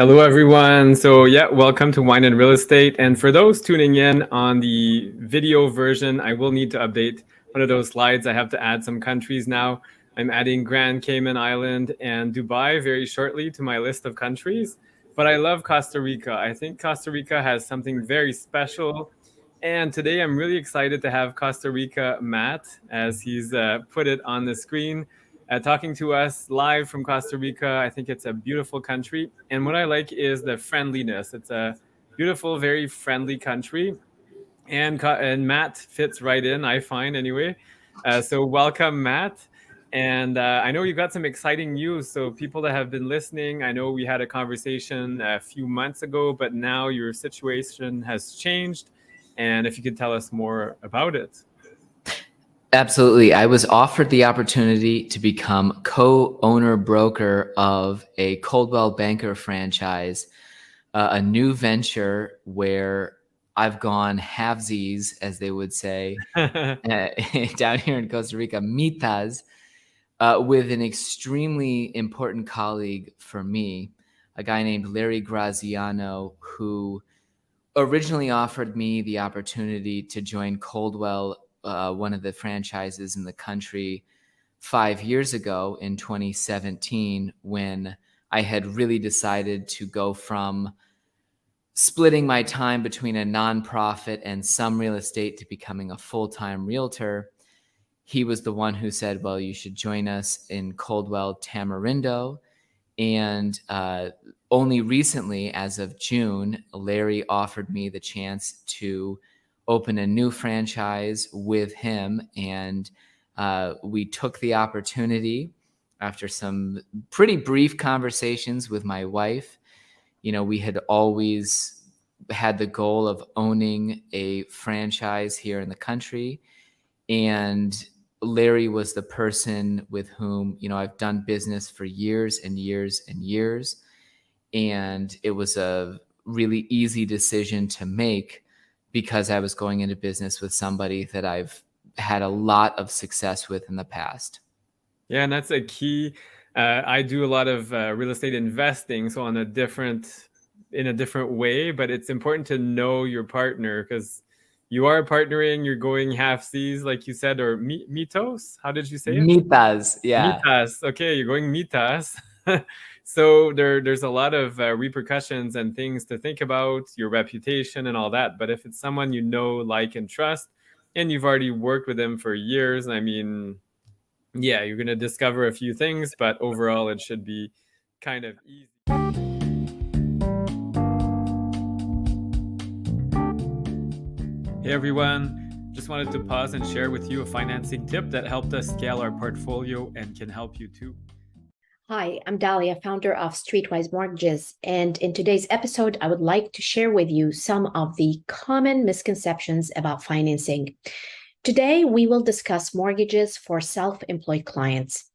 Hello, everyone. So welcome to Wine and Real Estate. And for those tuning in on the video version, I will need to update one of those slides. I have to add some countries now. I'm adding Grand Cayman Island and Dubai very shortly to my list of countries. But I love Costa Rica. I think Costa Rica has something very special. And today I'm really excited to have Costa Rica Matt, as he's put it on the screen, talking to us live from Costa Rica. I think it's a beautiful country. And what I like is the friendliness. It's a beautiful, very friendly country. And Matt fits right in, I find, anyway. So welcome, Matt. And I know you got some exciting news. So people that have been listening, I know we had a conversation a few months ago, but now your situation has changed. And if you could tell us more about it. Absolutely. I was offered the opportunity to become co-owner broker of a Coldwell Banker franchise, a new venture where I've gone halvesies, as they would say, down here in Costa Rica, mitas, with an extremely important colleague for me, a guy named Larry Graziano, who originally offered me the opportunity to join Coldwell, one of the franchises in the country, 5 years ago in 2017, when I had really decided to go from splitting my time between a nonprofit and some real estate to becoming a full-time realtor. He was the one who said, well, you should join us in Coldwell Tamarindo. And only recently, as of June, Larry offered me the chance to open a new franchise with him. And we took the opportunity after some pretty brief conversations with my wife. You know, we had always had the goal of owning a franchise here in the country. And Larry was the person with whom, you know, I've done business for years and years and years. And it was a really easy decision to make because I was going into business with somebody that I've had a lot of success with in the past. Yeah, and that's a key. I do a lot of real estate investing, so in a different way, but it's important to know your partner because you are partnering, you're going half-seas, like you said, or mitos? How did you say it? Mitas, yeah. Mitas. Okay, you're going mitas. So there's a lot of repercussions and things to think about, your reputation and all that. But if it's someone you know, like, and trust, and you've already worked with them for years, I mean, yeah, you're going to discover a few things, but overall it should be kind of easy. Hey everyone, just wanted to pause and share with you a financing tip that helped us scale our portfolio and can help you too. Hi, I'm Dalia, founder of Streetwise Mortgages, and in today's episode, I would like to share with you some of the common misconceptions about financing. Today, we will discuss mortgages for self-employed clients.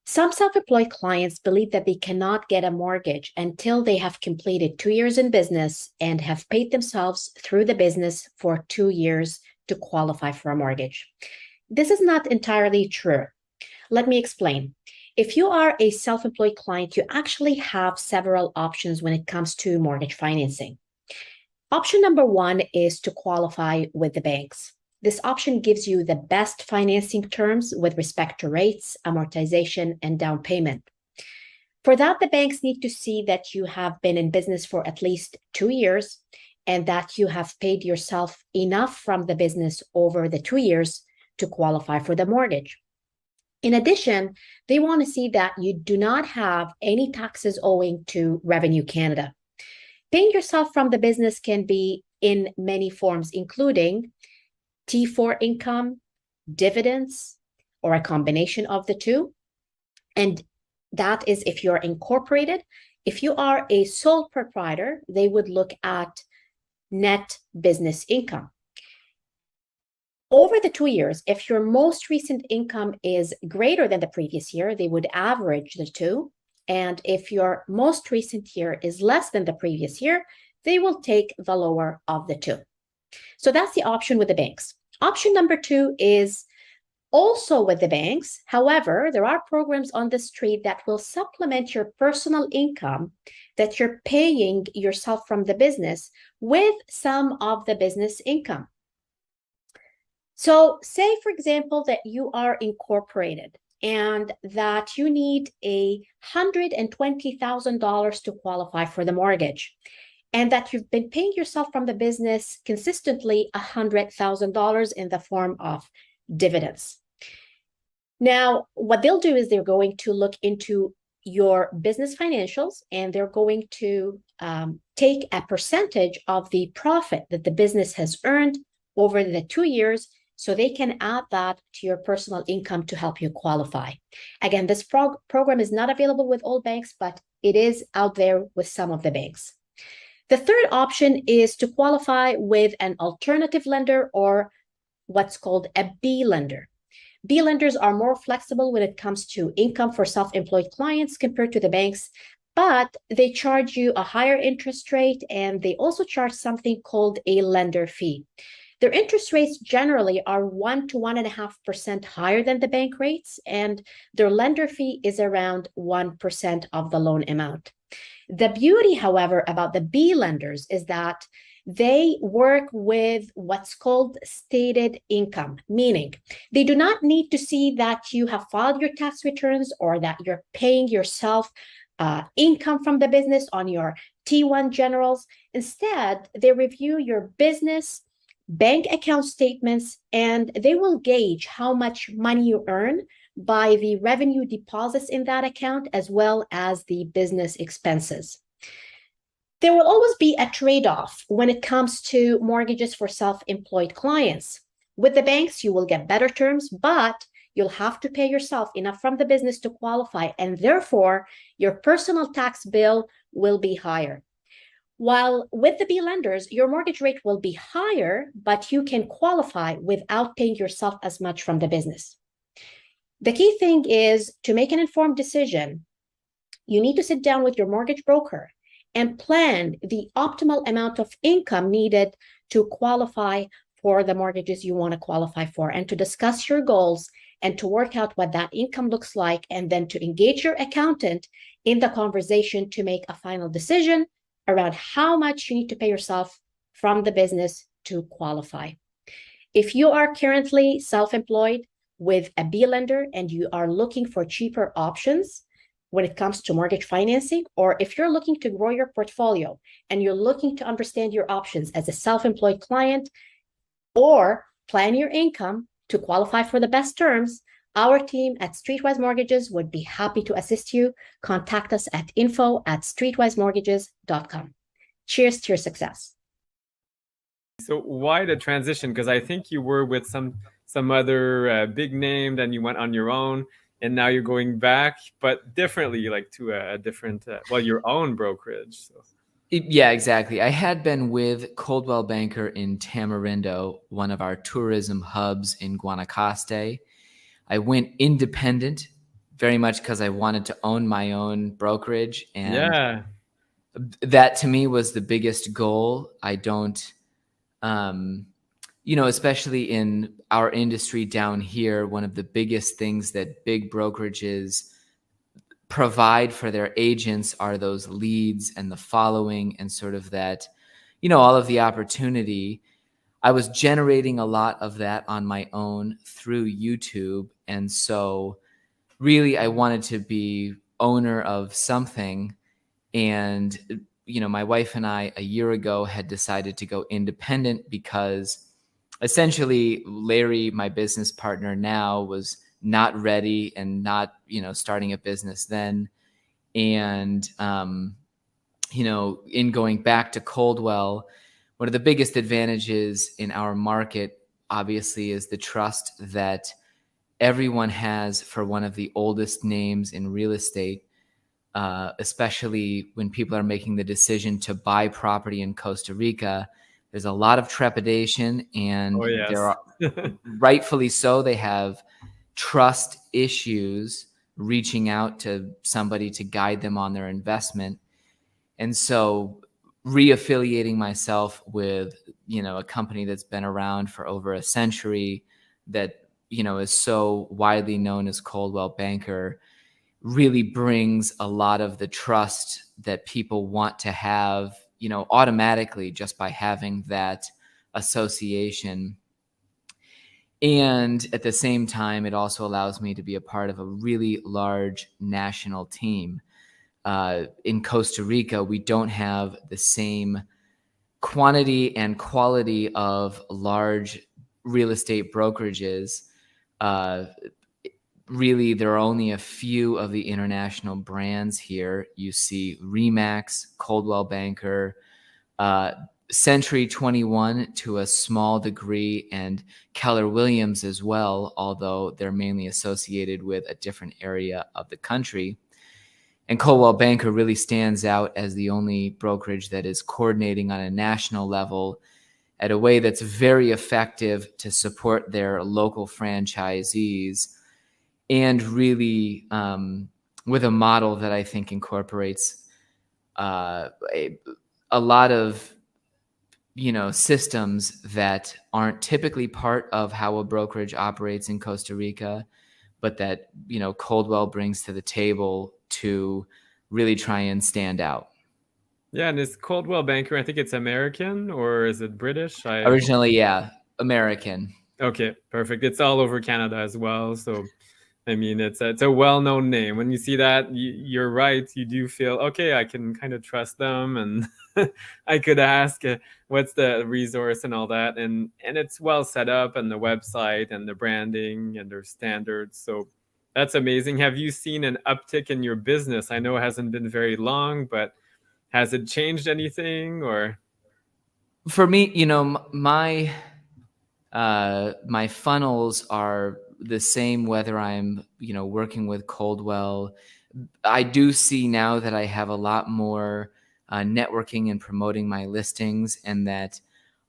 Some self-employed clients believe that they cannot get a mortgage until they have completed 2 years in business and have paid themselves through the business for 2 years to qualify for a mortgage. This is not entirely true. Let me explain. If you are a self-employed client, you actually have several options when it comes to mortgage financing. Option number one is to qualify with the banks. This option gives you the best financing terms with respect to rates, amortization, and down payment. For that, the banks need to see that you have been in business for at least 2 years and that you have paid yourself enough from the business over the 2 years to qualify for the mortgage. In addition, they want to see that you do not have any taxes owing to Revenue Canada. Paying yourself from the business can be in many forms, including T4 income, dividends, or a combination of the two. And that is if you're incorporated. If you are a sole proprietor, they would look at net business income. Over the 2 years, if your most recent income is greater than the previous year, they would average the two. And if your most recent year is less than the previous year, they will take the lower of the two. So that's the option with the banks. Option number two is Also with the banks, however, there are programs on the street that will supplement your personal income that you're paying yourself from the business with some of the business income. So say, for example, that you are incorporated and that you need $120,000 to qualify for the mortgage, and that you've been paying yourself from the business consistently $100,000 in the form of dividends. Now, what they'll do is they're going to look into your business financials, and they're going to take a percentage of the profit that the business has earned over the 2 years, so they can add that to your personal income to help you qualify. Again, this program is not available with all banks, but it is out there with some of the banks. The third option is to qualify with an alternative lender, or what's called a B lender. B lenders are more flexible when it comes to income for self-employed clients compared to the banks, but they charge you a higher interest rate, and they also charge something called a lender fee. Their interest rates generally are 1 to 1.5% higher than the bank rates, and their lender fee is around 1% of the loan amount. The beauty, however, about the B lenders is that they work with what's called stated income, meaning they do not need to see that you have filed your tax returns or that you're paying yourself income from the business on your T1 generals. Instead, they review your business bank account statements, and they will gauge how much money you earn by the revenue deposits in that account, as well as the business expenses. There will always be a trade-off when it comes to mortgages for self-employed clients. With the banks, you will get better terms, but you'll have to pay yourself enough from the business to qualify, and therefore your personal tax bill will be higher. While with the B lenders, your mortgage rate will be higher, but you can qualify without paying yourself as much from the business. The key thing is to make an informed decision. You need to sit down with your mortgage broker and plan the optimal amount of income needed to qualify for the mortgages you want to qualify for, and to discuss your goals and to work out what that income looks like, and then to engage your accountant in the conversation to make a final decision around how much you need to pay yourself from the business to qualify. If you are currently self-employed with a B lender and you are looking for cheaper options when it comes to mortgage financing, or if you're looking to grow your portfolio and you're looking to understand your options as a self-employed client, or plan your income to qualify for the best terms, our team at Streetwise Mortgages would be happy to assist you. Contact us at info@streetwisemortgages.com. Cheers to your success. So why the transition? Because I think you were with some other big name, then you went on your own, and now you're going back, but differently, like to a different, your own brokerage. So. Yeah, exactly. I had been with Coldwell Banker in Tamarindo, one of our tourism hubs in Guanacaste. I went independent very much because I wanted to own my own brokerage. And that to me was the biggest goal. I don't, especially in our industry down here, one of the biggest things that big brokerages provide for their agents are those leads and the following and sort of that, all of the opportunity. I was generating a lot of that on my own through YouTube. And so really I wanted to be owner of something. And, my wife and I a year ago had decided to go independent because essentially Larry, my business partner now, was not ready and not, starting a business then. And, in going back to Coldwell, one of the biggest advantages in our market, obviously, is the trust that everyone has for one of the oldest names in real estate, especially when people are making the decision to buy property in Costa Rica. There's a lot of trepidation, and there are, rightfully so, they have trust issues reaching out to somebody to guide them on their investment. And so reaffiliating myself with, a company that's been around for over a century, that is so widely known as Coldwell Banker really brings a lot of the trust that people want to have, automatically just by having that association. And at the same time, it also allows me to be a part of a really large national team. In Costa Rica, we don't have the same quantity and quality of large real estate brokerages. Really, there are only a few of the international brands here. You see Remax, Coldwell Banker, Century 21 to a small degree, and Keller Williams as well, although they're mainly associated with a different area of the country. And Coldwell Banker really stands out as the only brokerage that is coordinating on a national level at a way that's very effective to support their local franchisees, and really with a model that I think incorporates a lot of systems that aren't typically part of how a brokerage operates in Costa Rica, but that Coldwell brings to the table to really try and stand out. Yeah, and is Coldwell Banker, I think it's American, or is it British? Originally, yeah, American. Okay, perfect. It's all over Canada as well. So, I mean, it's a well-known name. When you see that, you're right. You do feel, okay, I can kind of trust them, and I could ask what's the resource and all that. And it's well set up, and the website and the branding and their standards. So that's amazing. Have you seen an uptick in your business? I know it hasn't been very long, but has it changed anything? Or for me, my funnels are the same whether I'm working with Coldwell. I do see now that I have a lot more networking and promoting my listings, and that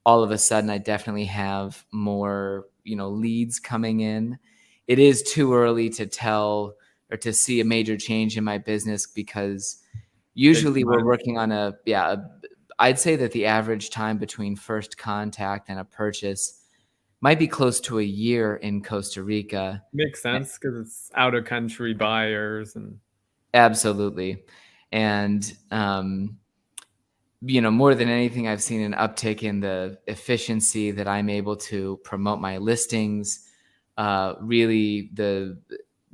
all of a sudden I definitely have more leads coming in. It is too early to tell or to see a major change in my business, because usually we're working on I'd say that the average time between first contact and a purchase might be close to a year in Costa Rica. makes sense because it's out of country buyers. And Absolutely. And more than anything, I've seen an uptick in the efficiency that I'm able to promote my listings. Really, the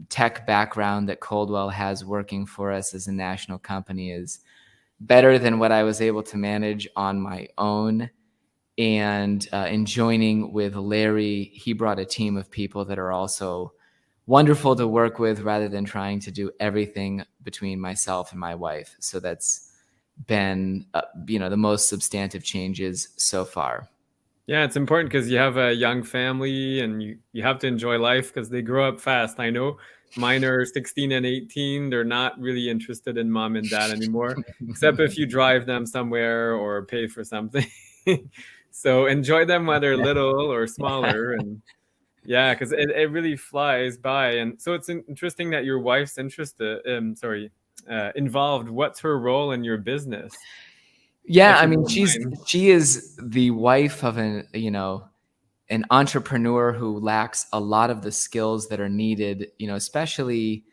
tech background that Coldwell has working for us as a national company is better than what I was able to manage on my own. And in joining with Larry, he brought a team of people that are also wonderful to work with, rather than trying to do everything between myself and my wife. So that's been the most substantive changes so far. yeah, it's important because you have a young family, and you have to enjoy life because they grow up fast. I know mine are 16 and 18. They're not really interested in mom and dad anymore, except if you drive them somewhere or pay for something. So enjoy them while they're little or smaller. And yeah, because it really flies by. And so it's interesting that your wife's involved. What's her role in your business? Yeah, If I you mean, don't mind. she is the wife of an entrepreneur who lacks a lot of the skills that are needed, especially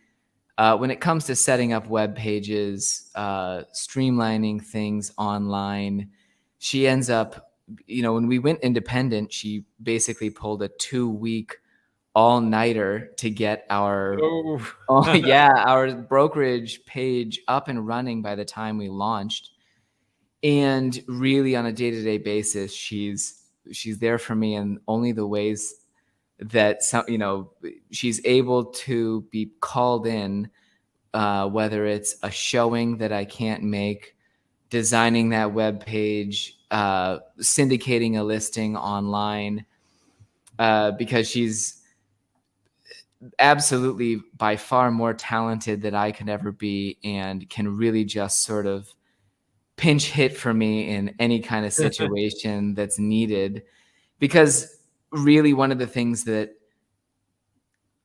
when it comes to setting up web pages, streamlining things online. She ends up, when we went independent, she basically pulled a 2-week all-nighter to get our our brokerage page up and running by the time we launched. And really, on a day-to-day basis, she's there for me in only the ways that she's able to be called in, whether it's a showing that I can't make, designing that web page, syndicating a listing online, because she's absolutely by far more talented than I could ever be, and can really just sort of pinch hit for me in any kind of situation that's needed. Because really, one of the things that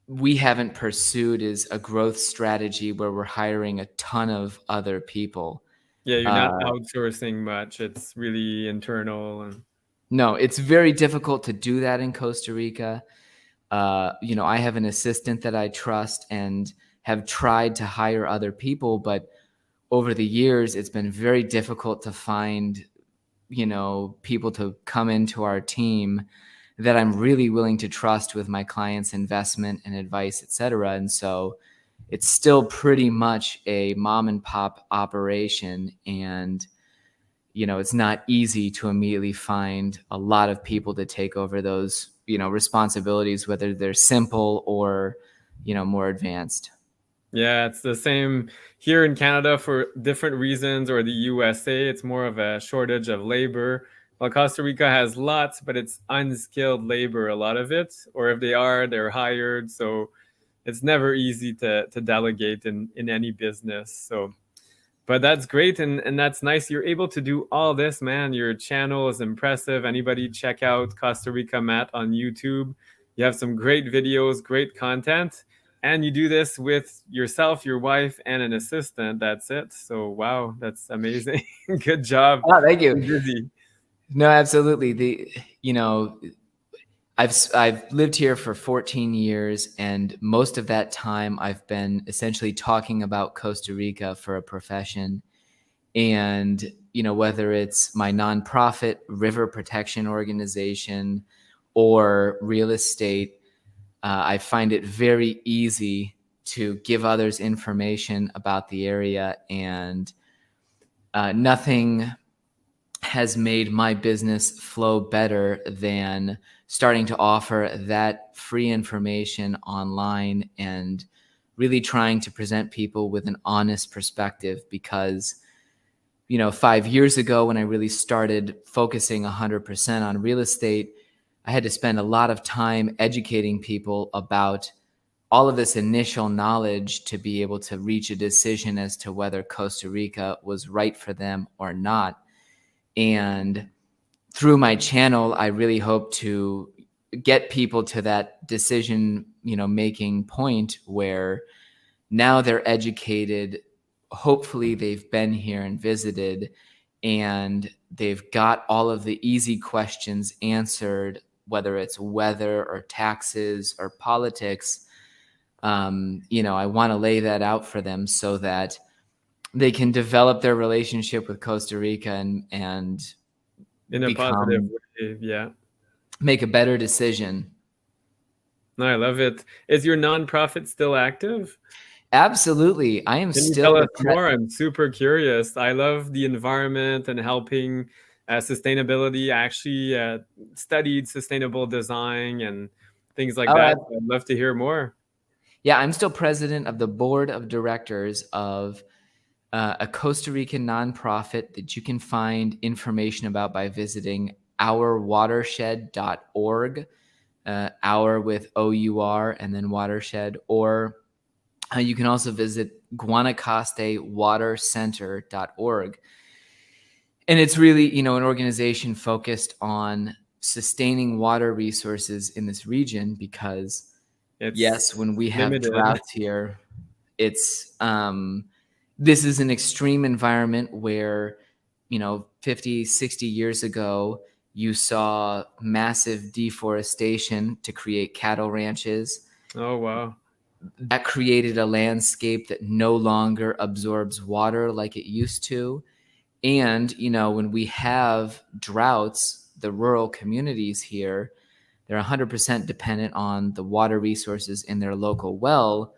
we haven't pursued is a growth strategy where we're hiring a ton of other people. Yeah, you're not outsourcing much. It's really internal. And No, it's very difficult to do that in Costa Rica. I have an assistant that I trust and have tried to hire other people, but over the years, it's been very difficult to find, people to come into our team that I'm really willing to trust with my clients' investment and advice, et cetera. And so it's still pretty much a mom and pop operation. And, it's not easy to immediately find a lot of people to take over those, responsibilities, whether they're simple or, more advanced. Yeah, it's the same here in Canada for different reasons, or the USA. It's more of a shortage of labor. While Costa Rica has lots, but it's unskilled labor, a lot of it. Or if they are, they're hired. So it's never easy to delegate in any business. So, but that's great. And that's nice. You're able to do all this, man. Your channel is impressive. Anybody check out Costa Rica Matt on YouTube. You have some great videos, great content. And you do this with yourself, your wife, and an assistant. That's it. So, wow, that's amazing. Good job. Oh, thank you. You're busy. No, absolutely. I've lived here for 14 years, and most of that time I've been essentially talking about Costa Rica for a profession. And, whether it's my nonprofit river protection organization or real estate, I find it very easy to give others information about the area, and nothing has made my business flow better than starting to offer that free information online and really trying to present people with an honest perspective. Because 5 years ago, when I really started focusing 100% on real estate, I had to spend a lot of time educating people about all of this initial knowledge to be able to reach a decision as to whether Costa Rica was right for them or not. And through my channel, I really hope to get people to that decision, making point where now they're educated. Hopefully they've been here and visited, and they've got all of the easy questions answered, whether it's weather or taxes or politics. I want to lay that out for them so that they can develop their relationship with Costa Rica and In a positive way, yeah. make a better decision. No, I love it. Is your nonprofit still active? Absolutely. I am Can you still tell us more? I'm super curious. I love the environment and helping sustainability. I actually studied sustainable design and things like that. I'd love to hear more. Yeah, I'm still president of the board of directors of a Costa Rican nonprofit that you can find information about by visiting ourwatershed.org, our with OUR and then watershed, or you can also visit guanacastewatercenter.org. And it's really, an organization focused on sustaining water resources in this region, because yes, when we have limited droughts here, it's this is an extreme environment where 50, 60 years ago you saw massive deforestation to create cattle ranches. Oh, wow. That created a landscape that no longer absorbs water like it used to. And when we have droughts, the rural communities here, they're 100% dependent on the water resources in their local well.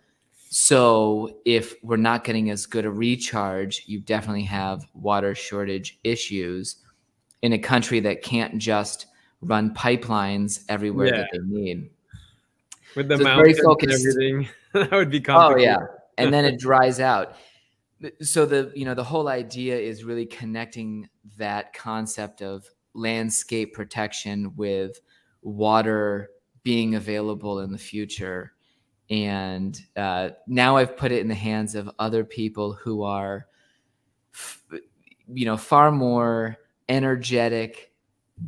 So if we're not getting as good a recharge, you definitely have water shortage issues in a country that can't just run pipelines everywhere that they need. With the So mountains very focused. and everything, that would be complicated. Oh yeah, and then it dries out. So the whole idea is really connecting that concept of landscape protection with water being available in the future. And now I've put it in the hands of other people who are, far more energetic,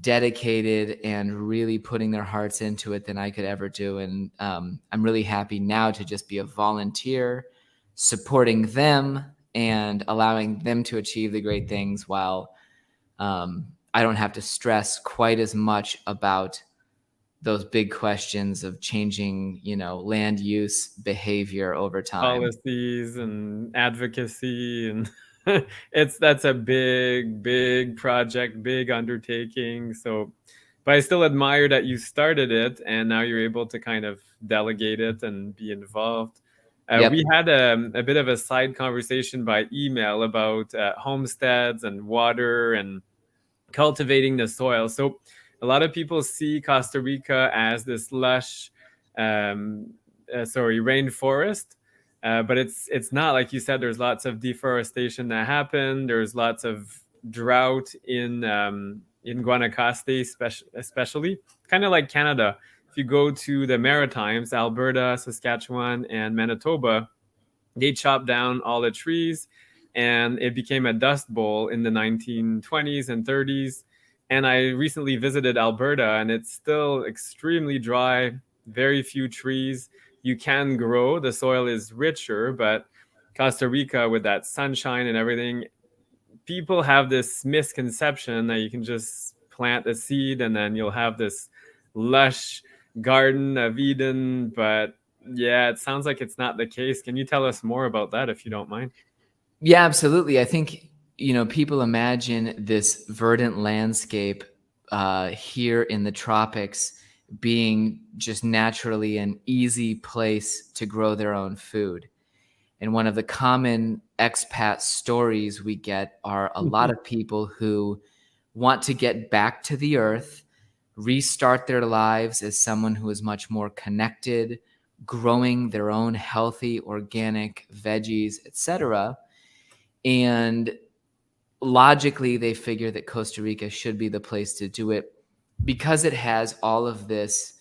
dedicated, and really putting their hearts into it than I could ever do. And I'm really happy now to just be a volunteer, supporting them and allowing them to achieve the great things, while I don't have to stress quite as much about those big questions of changing, land use behavior over time. Policies and advocacy, and that's a big project, big undertaking. So, but I still admire that you started it and now you're able to kind of delegate it and be involved. Yep. We had a bit of a side conversation by email about homesteads and water and cultivating the soil. So a lot of people see Costa Rica as this lush, rainforest, but it's not. Like you said, there's lots of deforestation that happened. There's lots of drought in Guanacaste, especially kind of like Canada. If you go to the Maritimes, Alberta, Saskatchewan, and Manitoba, they chopped down all the trees and it became a dust bowl in the 1920s and 30s. And I recently visited Alberta and it's still extremely dry, very few trees. You can grow, the soil is richer, but Costa Rica, with that sunshine and everything, people have this misconception that you can just plant a seed and then you'll have this lush garden of Eden. But yeah, it sounds like it's not the case. Can you tell us more about that if you don't mind? Yeah, absolutely. I think, people imagine this verdant landscape here in the tropics being just naturally an easy place to grow their own food. And one of the common expat stories we get are a lot of people who want to get back to the earth, restart their lives as someone who is much more connected, growing their own healthy, organic veggies, etc. And logically, they figure that Costa Rica should be the place to do it because it has all of this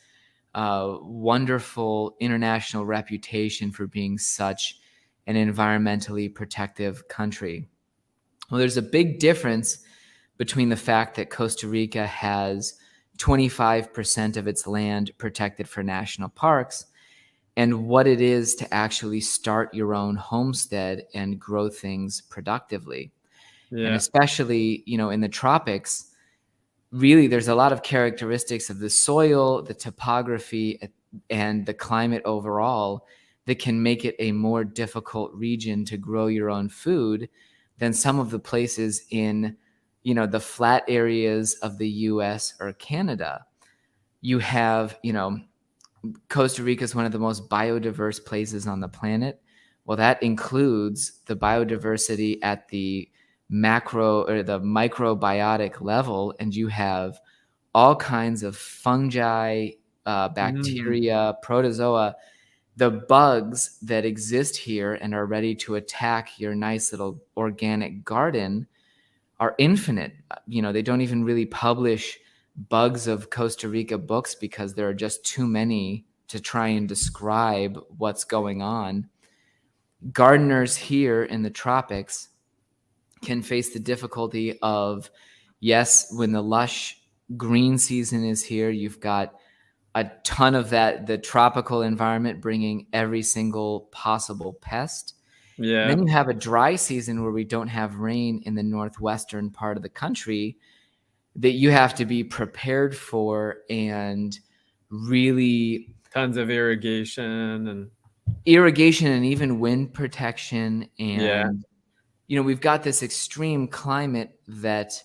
wonderful international reputation for being such an environmentally protective country. Well, there's a big difference between the fact that Costa Rica has 25% of its land protected for national parks and what it is to actually start your own homestead and grow things productively. Yeah. And especially, in the tropics, really there's a lot of characteristics of the soil, the topography, and the climate overall that can make it a more difficult region to grow your own food than some of the places in, the flat areas of the US or Canada. You have, Costa Rica is one of the most biodiverse places on the planet. Well, that includes the biodiversity at the macro or the microbiotic level, and you have all kinds of fungi, bacteria, protozoa. The bugs that exist here and are ready to attack your nice little organic garden are infinite. They don't even really publish bugs of Costa Rica books because there are just too many to try and describe what's going on. Gardeners here in the tropics can face the difficulty of, yes, when the lush green season is here, you've got a ton of that, the tropical environment bringing every single possible pest. Yeah. And then you have a dry season where we don't have rain in the northwestern part of the country that you have to be prepared for, and really tons of irrigation and even wind protection. And, yeah. We've got this extreme climate that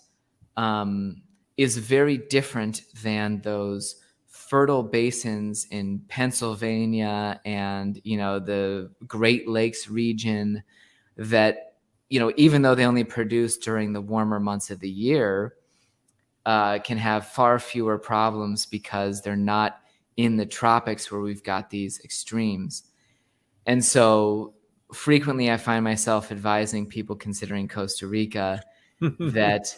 is very different than those fertile basins in Pennsylvania and, the Great Lakes region that, even though they only produce during the warmer months of the year, can have far fewer problems because they're not in the tropics where we've got these extremes. And so frequently I find myself advising people considering Costa Rica that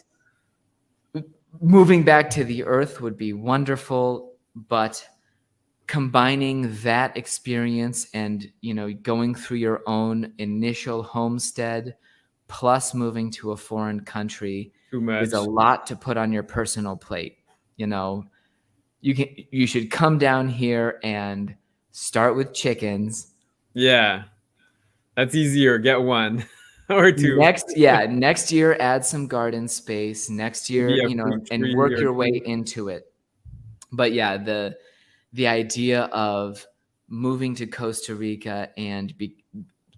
moving back to the earth would be wonderful, but combining that experience and, going through your own initial homestead plus moving to a foreign country is a lot to put on your personal plate. You should come down here and start with chickens. Yeah, that's easier. Get one or two. Next year, add some garden space. Next year, and work your way into it. But yeah, the idea of moving to Costa Rica and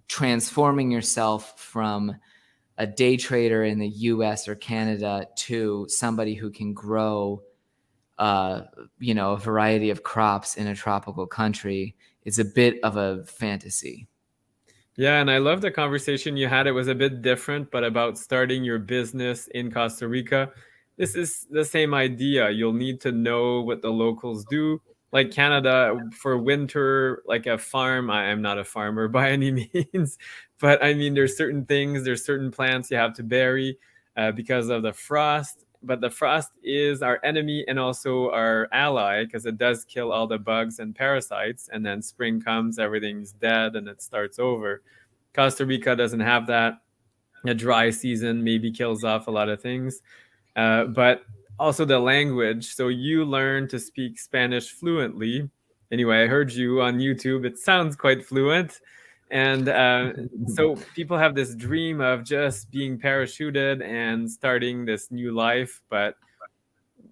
transforming yourself from a day trader in the US or Canada to somebody who can grow a variety of crops in a tropical country is a bit of a fantasy. Yeah, and I love the conversation you had. It was a bit different, but about starting your business in Costa Rica. This is the same idea. You'll need to know what the locals do. Like Canada, for winter, like a farm, I am not a farmer by any means, but I mean, there's certain plants you have to bury because of the frost. But the frost is our enemy and also our ally because it does kill all the bugs and parasites. And then spring comes, everything's dead, and it starts over. Costa Rica doesn't have that. A dry season maybe kills off a lot of things, but also the language. So you learn to speak Spanish fluently. Anyway, I heard you on YouTube. It sounds quite fluent. And so people have this dream of just being parachuted and starting this new life. But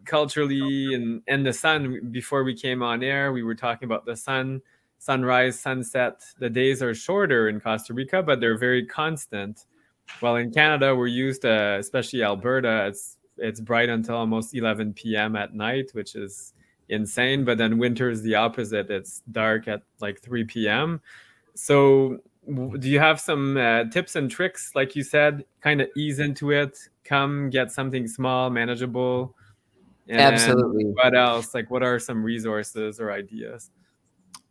culturally and the sun, before we came on air, we were talking about the sunrise, sunset. The days are shorter in Costa Rica, but they're very constant. While in Canada, we're used to, especially Alberta, it's bright until almost 11 p.m. at night, which is insane. But then winter is the opposite. It's dark at like 3 p.m. So do you have some tips and tricks, like you said, kind of ease into it, come get something small, manageable? And then Absolutely. what else? Like, what are some resources or ideas?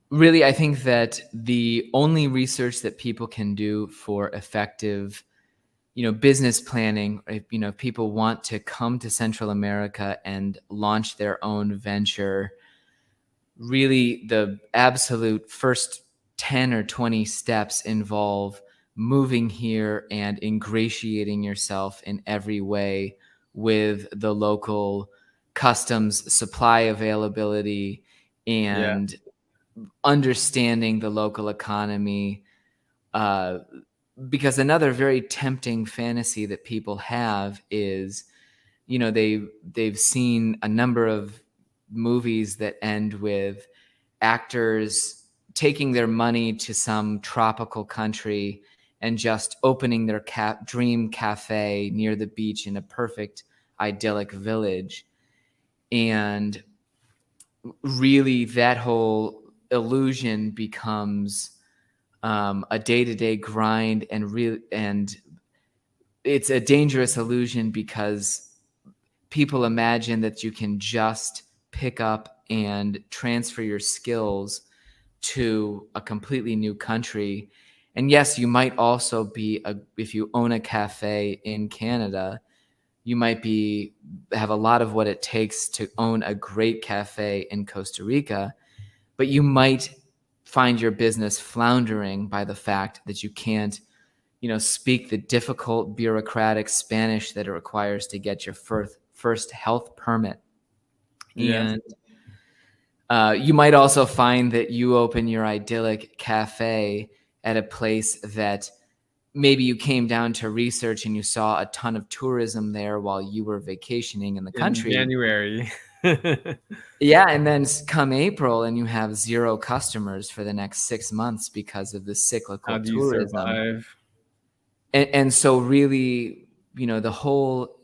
Really, I think that the only research that people can do for effective, business planning, if people want to come to Central America and launch their own venture, really the absolute first 10 or 20 steps involve moving here and ingratiating yourself in every way with the local customs supply availability Yeah. and understanding the local economy. Because another very tempting fantasy that people have is, they've seen a number of movies that end with actors taking their money to some tropical country and just opening their dream cafe near the beach in a perfect idyllic village. And really that whole illusion becomes a day-to-day grind, and it's a dangerous illusion because people imagine that you can just pick up and transfer your skills to a completely new country. And yes, you might also if you own a cafe in Canada, you might have a lot of what it takes to own a great cafe in Costa Rica, but you might find your business floundering by the fact that you can't, speak the difficult bureaucratic Spanish that it requires to get your first health permit. Yes. And you might also find that you open your idyllic cafe at a place that maybe you came down to research and you saw a ton of tourism there while you were vacationing in the country. In January. Yeah, and then come April and you have zero customers for the next 6 months because of the cyclical How do you tourism. survive? And so really, the whole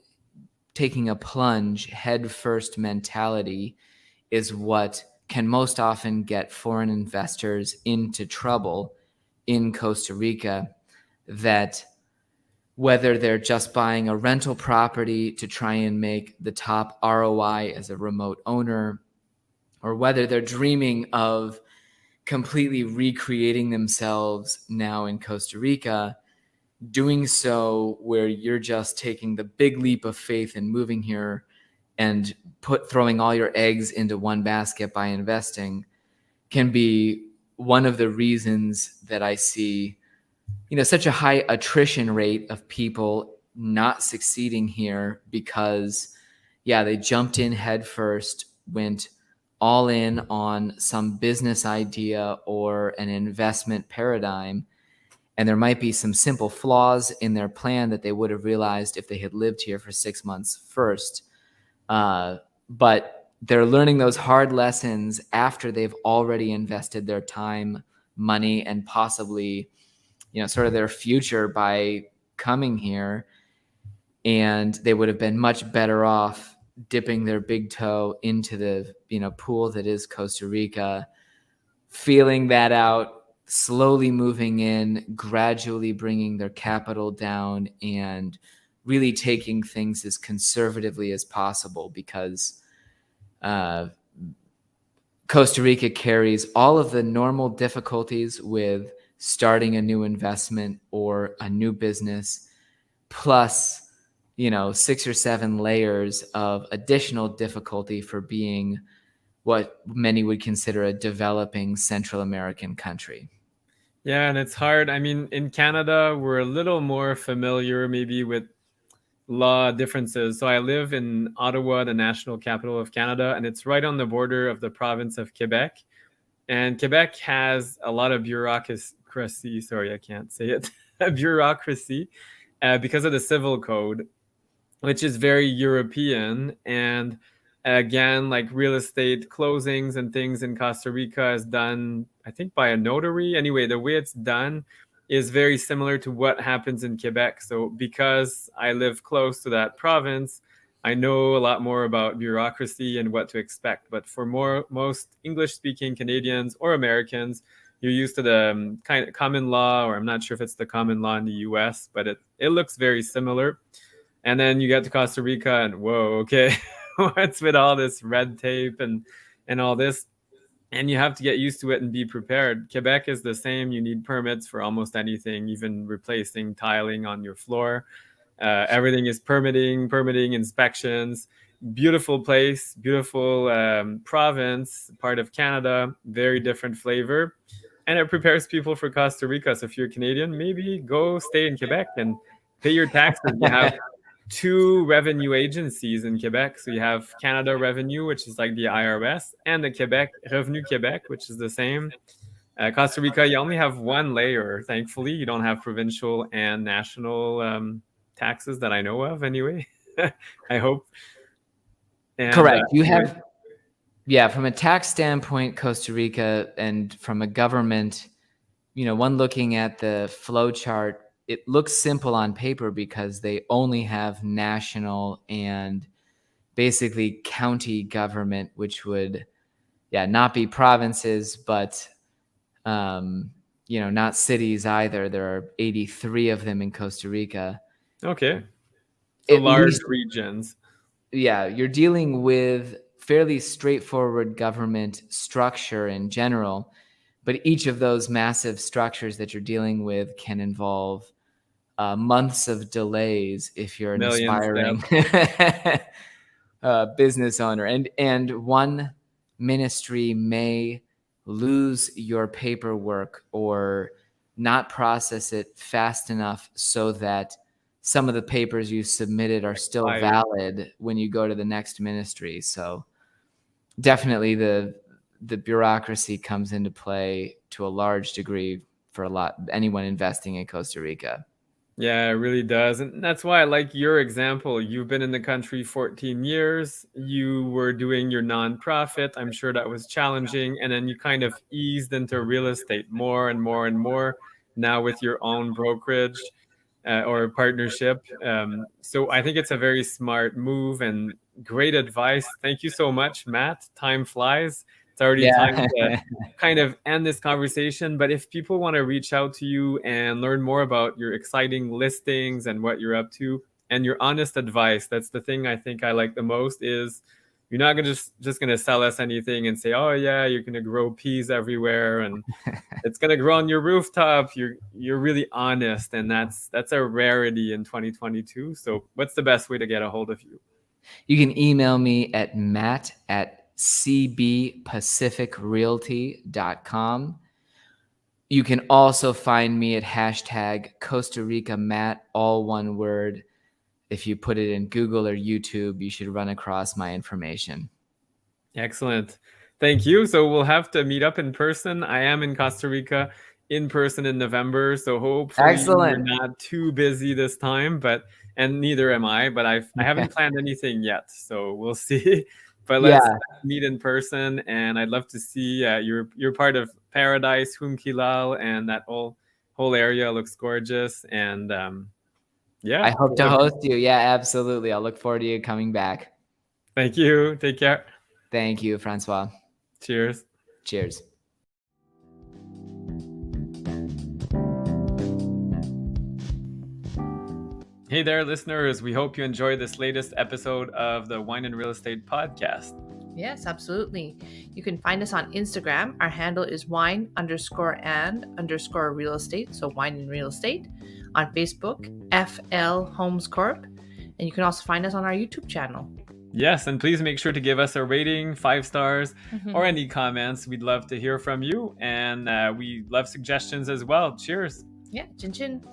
taking a plunge head first mentality is what can most often get foreign investors into trouble in Costa Rica, that whether they're just buying a rental property to try and make the top ROI as a remote owner, or whether they're dreaming of completely recreating themselves now in Costa Rica, doing so where you're just taking the big leap of faith and moving here and throwing all your eggs into one basket by investing, can be one of the reasons that I see, such a high attrition rate of people not succeeding here because, they jumped in head first, went all in on some business idea or an investment paradigm, and there might be some simple flaws in their plan that they would have realized if they had lived here for 6 months first. But they're learning those hard lessons after they've already invested their time, money, and possibly, sort of their future by coming here. And they would have been much better off dipping their big toe into the, pool that is Costa Rica, feeling that out, slowly moving in, gradually bringing their capital down, and really taking things as conservatively as possible, because Costa Rica carries all of the normal difficulties with starting a new investment or a new business, plus 6 or 7 layers of additional difficulty for being what many would consider a developing Central American country. Yeah, and it's hard. I mean, in Canada, we're a little more familiar maybe with law differences. So I live in Ottawa, the national capital of Canada, and it's right on the border of the province of Quebec. And Quebec has a lot of bureaucracy. Sorry, I can't say it. Bureaucracy because of the civil code, which is very European. And again, like real estate closings and things in Costa Rica is done, I think, by a notary. Anyway, the way it's done is very similar to what happens in Quebec. So because I live close to that province, I know a lot more about bureaucracy and what to expect. But for most English-speaking Canadians or Americans, you're used to the kind of common law, or I'm not sure if it's the common law in the US, but it looks very similar. And then you get to Costa Rica and whoa, okay, what's with all this red tape and all this? And you have to get used to it and be prepared. Quebec is the same. You need permits for almost anything, even replacing tiling on your floor. Everything is permitting, inspections. Beautiful place, beautiful province, part of Canada, very different flavor. And it prepares people for Costa Rica. So if you're Canadian, maybe go stay in Quebec and pay your taxes. You have 2 revenue agencies in Quebec. So you have Canada Revenue, which is like the IRS, and the Quebec Revenu Quebec, which is the same. Costa Rica, you only have 1 layer. Thankfully, you don't have provincial and national taxes that I know of anyway. I hope. And, correct. You have, from a tax standpoint, Costa Rica, and from a government, one looking at the flow chart, it looks simple on paper because they only have national and basically county government, which would, not be provinces, but, not cities either. There are 83 of them in Costa Rica. Okay. So large regions. Yeah, you're dealing with fairly straightforward government structure in general, but each of those massive structures that you're dealing with can involve months of delays if you're an aspiring business owner. And one ministry may lose your paperwork or not process it fast enough so that some of the papers you submitted are still valid when you go to the next ministry. So definitely the bureaucracy comes into play to a large degree for anyone investing in Costa Rica. Yeah, it really does. And that's why I like your example. You've been in the country 14 years. You were doing your nonprofit. I'm sure that was challenging. And then you kind of eased into real estate more and more and more now with your own brokerage or partnership. So I think it's a very smart move and great advice. Thank you so much, Matt. Time flies. It's already time to kind of end this conversation. But if people want to reach out to you and learn more about your exciting listings and what you're up to and your honest advice, that's the thing I think I like the most is you're not gonna just going to sell us anything and say, oh, yeah, you're going to grow peas everywhere and it's going to grow on your rooftop. You're really honest. And that's a rarity in 2022. So what's the best way to get a hold of you? You can email me at matt@cbpacificrealty.com. You can also find me at hashtag Costa Rica Matt, all one word. If you put it in Google or YouTube, you should run across my information. Excellent. Thank you. So we'll have to meet up in person. I am in Costa Rica in person in November. So hopefully you're not too busy this time, and neither am I, but I haven't planned anything yet. So we'll see. but Yeah. let's meet in person. And I'd love to see you're part of Paradise, Humkilal, and that whole area looks gorgeous. And yeah, I hope to host you. Yeah, absolutely. I'll look forward to you coming back. Thank you. Take care. Thank you, Francois. Cheers. Cheers. Hey there, listeners. We hope you enjoyed this latest episode of the Wine and Real Estate podcast. Yes, absolutely. You can find us on Instagram. Our handle is wine_and_real estate. So wine and real estate. On Facebook, FL Homes Corp. And you can also find us on our YouTube channel. Yes, and please make sure to give us a rating, 5 stars, or any comments. We'd love to hear from you. And we love suggestions as well. Cheers. Yeah, chin chin.